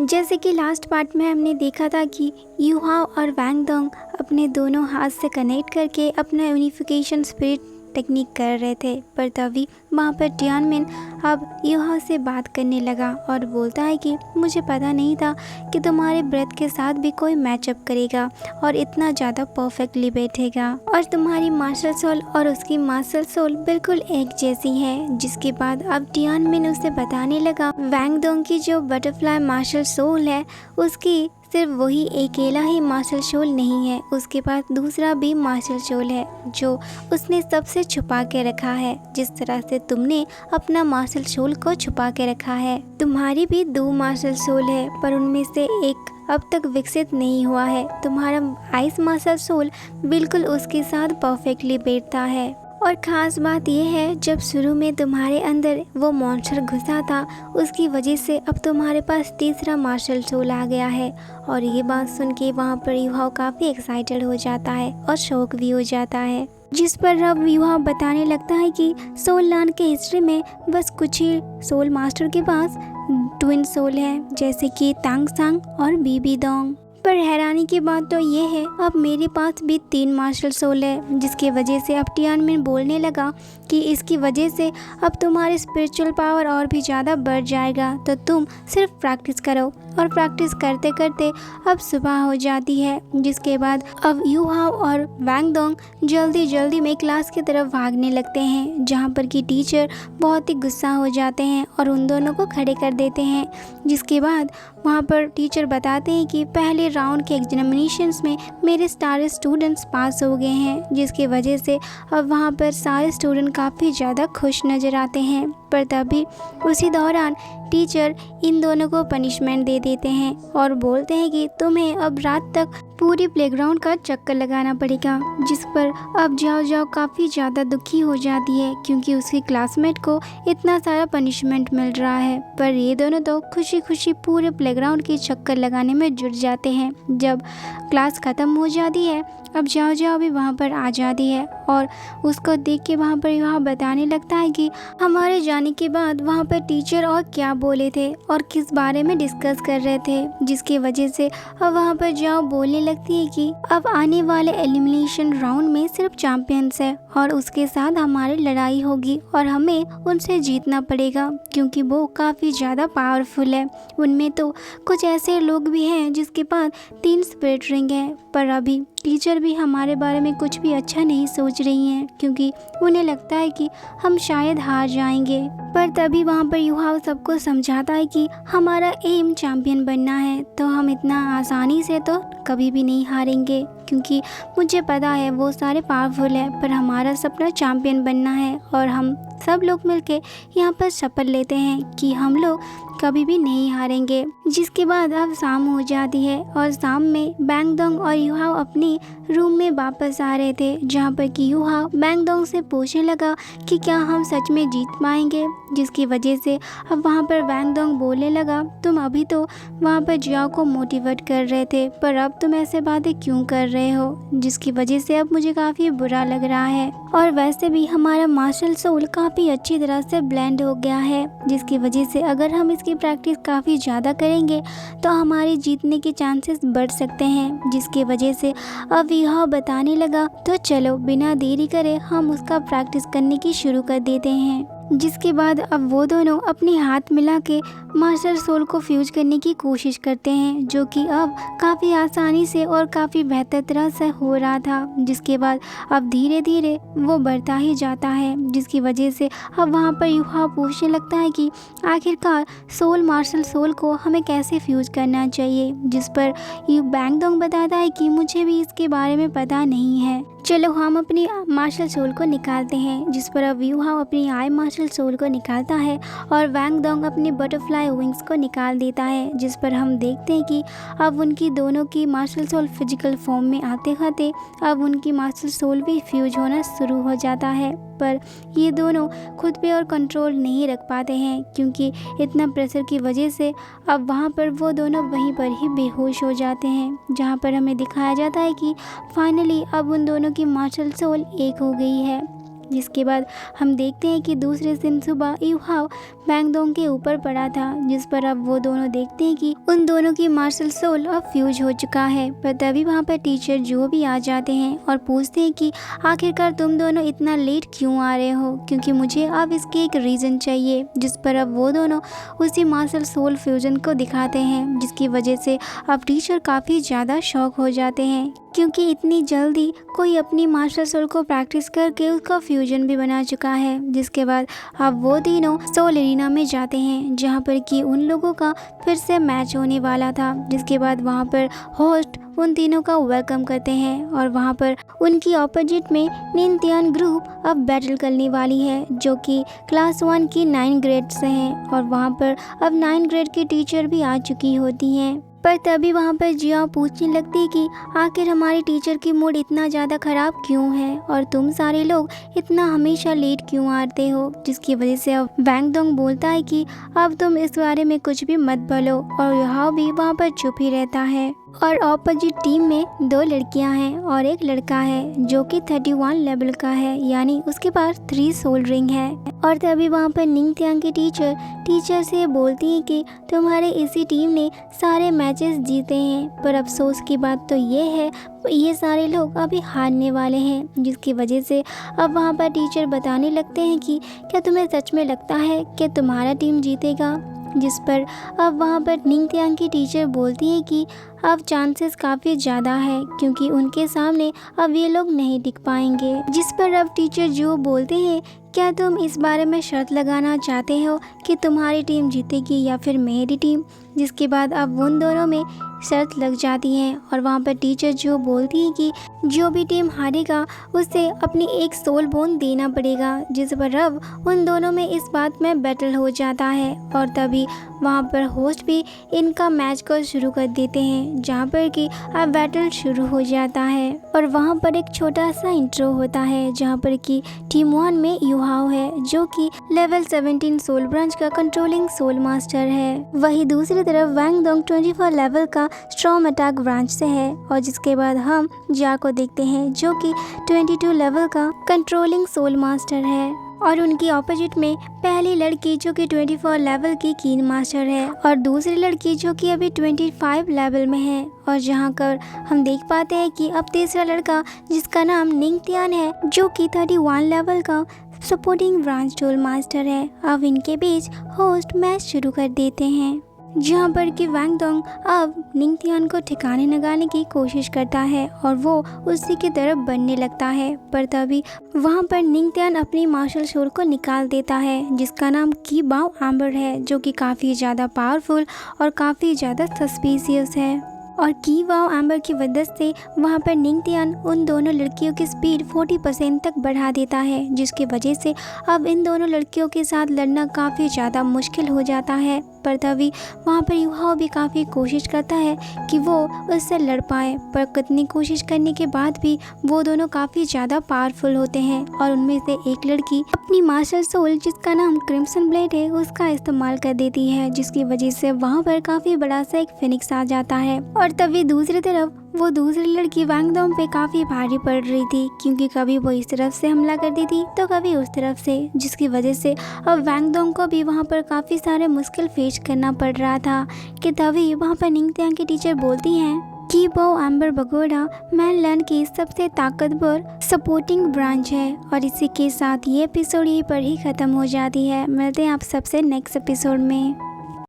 जैसे कि last part में हमने देखा था कि यूहाओ और वैंग डोंग अपने दोनों हाथ से कनेक्ट करके अपना यूनिफिकेशन स्पिरिट टेक्निक कर रहे थे, पर तभी वहाँ पर टियानमेन अब यूहाओ से बात करने लगा और बोलता है कि मुझे पता नहीं था कि तुम्हारे ब्रेथ के साथ भी कोई मैचअप करेगा और इतना ज़्यादा परफेक्टली बैठेगा, और तुम्हारी मार्शल सोल और उसकी मार्शल सोल बिल्कुल एक जैसी है। जिसके बाद अब टियानमेन उसे बताने लगा वैंग डोंग की जो बटरफ्लाई मार्शल सोल है उसकी सिर्फ वही अकेला ही मार्शल सोल नहीं है, उसके पास दूसरा भी मार्शल सोल है जो उसने सबसे छुपा के रखा है, जिस तरह से तुमने अपना मार्शल सोल को छुपा के रखा है। तुम्हारी भी 2 मार्शल सोल है, पर उनमें से एक अब तक विकसित नहीं हुआ है। तुम्हारा आइस मार्शल सोल बिल्कुल उसके साथ परफेक्टली बैठता है। और ख़ास बात यह है, जब शुरू में तुम्हारे अंदर वो मॉन्स्टर घुसा था उसकी वजह से अब तुम्हारे पास तीसरा मार्शल सोल आ गया है। और ये बात सुन के वहाँ पर यूहाओ काफ़ी एक्साइटेड हो जाता है और शौक भी हो जाता है, जिस पर अब यूहाओ बताने लगता है कि सोल लैंड के हिस्ट्री में बस कुछ ही सोल मास्टर के पास ट्विन सोल है, जैसे कि तांग सांग और बीबी डोंग। पर हैरानी की बात तो ये है अब मेरे पास भी 3 मार्शल सोल है, जिसकी वजह से अब टियानमेन बोलने लगा कि इसकी वजह से अब तुम्हारी स्पिरिचुअल पावर और भी ज़्यादा बढ़ जाएगा, तो तुम सिर्फ प्रैक्टिस करो। और प्रैक्टिस करते करते अब सुबह हो जाती है, जिसके बाद अब यूहाओ और वैंग डोंग जल्दी जल्दी में क्लास की तरफ भागने लगते हैं, जहाँ पर कि टीचर बहुत ही गुस्सा हो जाते हैं और उन दोनों को खड़े कर देते हैं। जिसके बाद वहाँ पर टीचर बताते हैं कि पहले राउंड के एग्जामिनेशंस में मेरे सारे स्टूडेंट्स पास हो गए हैं, जिसकी वजह से अब वहाँ पर सारे स्टूडेंट काफ़ी ज़्यादा खुश नज़र आते हैं। पर तभी उसी दौरान टीचर इन दोनों को पनिशमेंट दे देते हैं और बोलते हैं कि तुम्हें अब रात तक पूरी प्लेग्राउंड का चक्कर लगाना पड़ेगा, जिस पर अब जाओ जाओ काफ़ी ज़्यादा दुखी हो जाती है क्योंकि उसकी क्लासमेट को इतना सारा पनिशमेंट मिल रहा है। पर ये दोनों तो खुशी खुशी पूरे प्लेग्राउंड के चक्कर लगाने में जुट जाते हैं। जब क्लास ख़त्म हो जाती है अब जाओ जाओ भी वहाँ पर आ जाती है और उसको देख के वहाँ पर वहाँ बताने लगता है कि हमारे जाने के बाद वहाँ पर टीचर और क्या बोले थे और किस बारे में डिस्कस कर रहे थे, जिसकी वजह से अब वहाँ पर जाओ बोलने लगती है कि अब आने वाले एलिमिनेशन राउंड में सिर्फ चैंपियंस है और उसके साथ हमारी लड़ाई होगी और हमें उनसे जीतना पड़ेगा क्योंकि वो काफ़ी ज़्यादा पावरफुल है। उनमें तो कुछ ऐसे लोग भी हैं जिसके पास 3 स्पिरिट रिंग है, पर अभी टीचर भी हमारे बारे में कुछ भी अच्छा नहीं सोच रही हैं क्योंकि उन्हें लगता है कि हम शायद हार जाएंगे। पर तभी वहाँ पर यूहाओ सबको समझाता है कि हमारा एम चैंपियन बनना है, तो हम इतना आसानी से तो कभी भी नहीं हारेंगे क्योंकि मुझे पता है वो सारे पावरफुल है, पर हमारा सपना चैंपियन बनना है और हम सब लोग मिलके यहाँ पर शपथ लेते हैं कि हम लोग कभी भी नहीं हारेंगे। जिसके बाद अब शाम हो जाती है और शाम में वैंग डोंग और यूहाओ अपने रूम में वापस आ रहे थे, जहाँ पर कि यूहाओ वैंग डोंग से पूछने लगा कि क्या हम सच में जीत पाएंगे, जिसकी वजह से अब वहाँ पर वैंग डोंग बोलने लगा तुम अभी तो वहाँ पर जियाओ को मोटिवेट कर रहे थे, पर अब तुम ऐसे बातें क्यों कर रहे हो, जिसकी वजह से अब मुझे काफ़ी बुरा लग रहा है। और वैसे भी हमारा मार्शल सोल काफ़ी अच्छी तरह से ब्लेंड हो गया है, जिसकी वजह से अगर हम इसकी प्रैक्टिस काफ़ी ज़्यादा करेंगे तो हमारे जीतने के चांसेस बढ़ सकते हैं। जिसकी वजह से अब यह बताने लगा तो चलो बिना देरी करे हम उसका प्रैक्टिस करने की शुरू कर देते हैं। जिसके बाद अब वो दोनों अपने हाथ मिला के मास्टर सोल को फ्यूज करने की कोशिश करते हैं, जो कि अब काफ़ी आसानी से और काफ़ी बेहतर तरह से हो रहा था। जिसके बाद अब धीरे धीरे वो बढ़ता ही जाता है, जिसकी वजह से अब वहाँ पर यूहाओ पूछने लगता है कि आखिरकार सोल मार्शल सोल को हमें कैसे फ्यूज करना चाहिए, जिस पर वैंग डोंग बताता है कि मुझे भी इसके बारे में पता नहीं है, चलो हम अपनी मार्शल सोल को निकालते हैं। जिस पर अब यूहाओ अपनी आई मार्शल सोल को निकालता है और वैंग डोंग अपनी बटरफ्लाई विंग्स को निकाल देता है, जिस पर हम देखते हैं कि अब उनकी दोनों की मार्शल सोल फिजिकल फॉर्म में आते खाते अब उनकी मार्शल सोल भी फ्यूज होना शुरू हो जाता है। पर ये दोनों खुद पे और कंट्रोल नहीं रख पाते हैं क्योंकि इतना प्रेशर की वजह से अब वहाँ पर वो दोनों वहीं पर ही बेहोश हो जाते हैं, जहाँ पर हमें दिखाया जाता है कि फाइनली अब उन दोनों की मार्शल सोल एक हो गई है। जिसके बाद हम देखते हैं कि दूसरे दिन सुबह यूहाओ वैंगडोंग के ऊपर पड़ा था, जिस पर अब वो दोनों देखते हैं कि उन दोनों की मार्शल सोल अब फ्यूज हो चुका है। पर तभी वहाँ पर टीचर जो भी आ जाते हैं और पूछते हैं कि आखिरकार तुम दोनों इतना लेट क्यों आ रहे हो, क्योंकि मुझे अब इसके एक रीज़न चाहिए। जिस पर अब वो दोनों उसी मार्शल सोल फ्यूजन को दिखाते हैं, जिसकी वजह से अब टीचर काफ़ी ज़्यादा शॉक हो जाते हैं, क्योंकि इतनी जल्दी कोई अपनी मार्शल सोल को प्रैक्टिस करके उसका फ्यूजन भी बना चुका है। जिसके बाद अब वो तीनों सोल एरिना में जाते हैं, जहाँ पर कि उन लोगों का फिर से मैच होने वाला था। जिसके बाद वहाँ पर होस्ट उन तीनों का वेलकम करते हैं और वहाँ पर उनकी ऑपोजिट में निंतियान ग्रुप अब बैटल करने वाली है, जो कि क्लास 1 की 9 ग्रेड से हैं और वहाँ पर अब 9 ग्रेड की टीचर भी आ चुकी होती हैं। पर तभी वहाँ पर जिया पूछने लगती है कि आखिर हमारी टीचर की मूड इतना ज़्यादा ख़राब क्यों है और तुम सारे लोग इतना हमेशा लेट क्यों आते हो। जिसकी वजह से अब वैंगडोंग बोलता है कि अब तुम इस बारे में कुछ भी मत बोलो, और यूहाओ भी वहाँ पर चुप ही रहता है। और ऑपोजिट टीम में 2 लड़कियां हैं और एक लड़का है जो कि 31 लेवल का है, यानी उसके पास 3 सोल रिंग है। और तभी वहाँ पर निंगथियांग की टीचर से बोलती है कि तुम्हारे इसी टीम ने सारे मैचेस जीते हैं, पर अफसोस की बात तो ये है ये सारे लोग अभी हारने वाले हैं। जिसकी वजह से अब वहाँ पर टीचर बताने लगते हैं कि क्या तुम्हें सच में लगता है कि तुम्हारा टीम जीतेगा। जिस पर अब वहाँ पर निंगथियांग की टीचर बोलती है कि अब चांसेस काफ़ी ज़्यादा है, क्योंकि उनके सामने अब ये लोग नहीं टिक पाएंगे। जिस पर अब टीचर जो बोलते हैं, क्या तुम इस बारे में शर्त लगाना चाहते हो कि तुम्हारी टीम जीतेगी या फिर मेरी टीम। जिसके बाद अब उन दोनों में शर्त लग जाती है और वहाँ पर टीचर जो बोलती है कि जो भी टीम हारेगा उसे अपनी एक सोल बोन देना पड़ेगा। जिस पर अब उन दोनों में इस बात में बैटल हो जाता है और तभी वहाँ पर होस्ट भी इनका मैच को शुरू कर देते हैं, जहाँ पर कि अब बैटल शुरू हो जाता है। और वहाँ पर एक छोटा सा इंट्रो होता है, जहाँ पर कि टीम 1 में यूहाओ है, जो कि लेवल 17 सोल ब्रांच का कंट्रोलिंग सोल मास्टर है। वही दूसरी तरफ वैंगडोंग 24 लेवल का स्ट्रॉम अटैक ब्रांच से है। और जिसके बाद हम जिया को देखते हैं, जो कि 22 लेवल का कंट्रोलिंग सोल मास्टर है। और उनकी ऑपोजिट में पहली लड़की जो कि 24 लेवल की कीन मास्टर है और दूसरी लड़की जो कि अभी 25 लेवल में है। और जहाँ कर हम देख पाते हैं कि अब तीसरा लड़का जिसका नाम निंगथियान है, जो कि 31 लेवल का सपोर्टिंग ब्रांच टूल मास्टर है। अब इनके बीच होस्ट मैच शुरू कर देते हैं, जहाँ पर कि वैंगडोंग अब निंगथियान को ठिकाने लगाने की कोशिश करता है और वो उसी की तरफ बढ़ने लगता है। पर तभी वहाँ पर निंगथियान अपनी मार्शल सोल को निकाल देता है, जिसका नाम की बाओ एम्बर है, जो कि काफ़ी ज़्यादा पावरफुल और काफ़ी ज़्यादा सस्पिशियस है। और की वाओ एम्बर की वजह से वहाँ पर निंगथियान उन दोनों लड़कियों की स्पीड 40% तक बढ़ा देता है, जिसकी वजह से अब इन दोनों लड़कियों के साथ लड़ना काफ़ी ज़्यादा मुश्किल हो जाता है। पर तभी वहाँ पर यूहाओ भी काफ़ी कोशिश करता है कि वो उससे लड़ पाए, पर कितनी कोशिश करने के बाद भी वो दोनों काफ़ी ज़्यादा पावरफुल होते हैं। और उनमें से एक लड़की अपनी मार्शल सोल जिसका नाम क्रिम्सन ब्लेड है उसका इस्तेमाल कर देती है, जिसकी वजह से वहाँ पर काफ़ी बड़ा सा एक फिनिक्स आ जाता है। और तभी दूसरी तरफ वो दूसरी लड़की वैंगडोंग पे काफ़ी भारी पड़ रही थी, क्योंकि कभी वो इस तरफ से हमला करती थी तो कभी उस तरफ से, जिसकी वजह से अब वैंगडोंग को भी वहाँ पर काफ़ी सारे मुश्किल फेस करना पड़ रहा था। कि तभी वहाँ पर निंगथियांग की टीचर बोलती हैं कि बाओ एम्बर बगोड़ा मैनलैंड की सबसे ताकतवर सपोर्टिंग ब्रांच है। और इसी के साथ ये एपिसोड यहीं पर ही ख़त्म हो जाती है। मिलते हैं आप सबसे नेक्स्ट एपिसोड में।